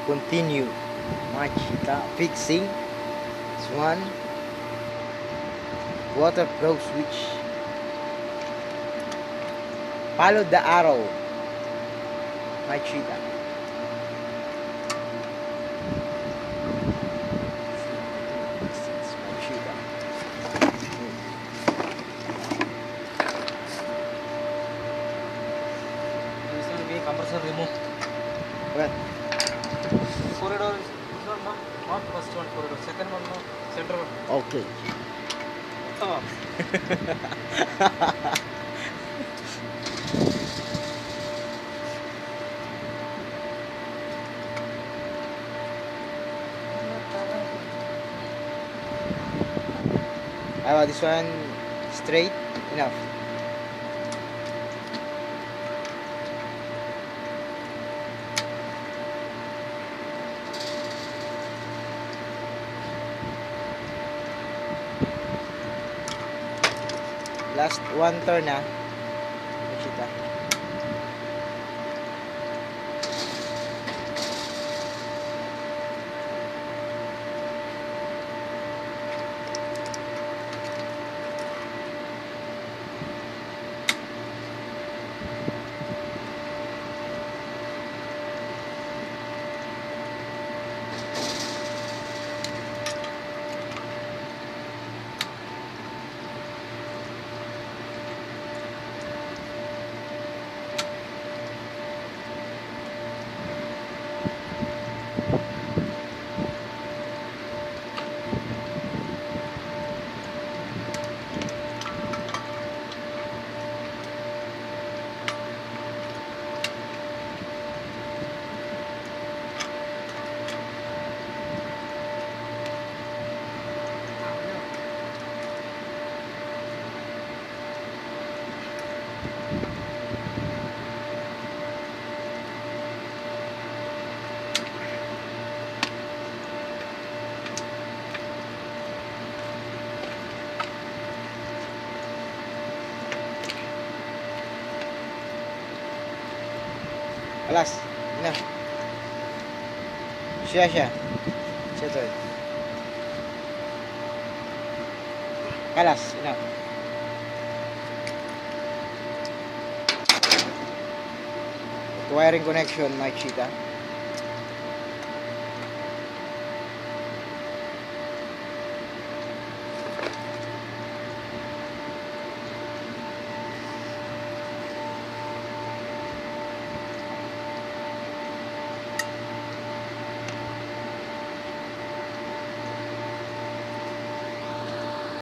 Continue. Machita. Fixing. This one. Water flow switch. Follow the arrow. Machita. Machita. This one we compressor remove. Well, Corridor is not first one corridor. Second one no. Center one. okay. Oh. How about this one? Straight? Enough. Last one turn na. Machita. Alas. Enough. Siya. Siya turn. Alas. Enough. Wiring connection, Machita.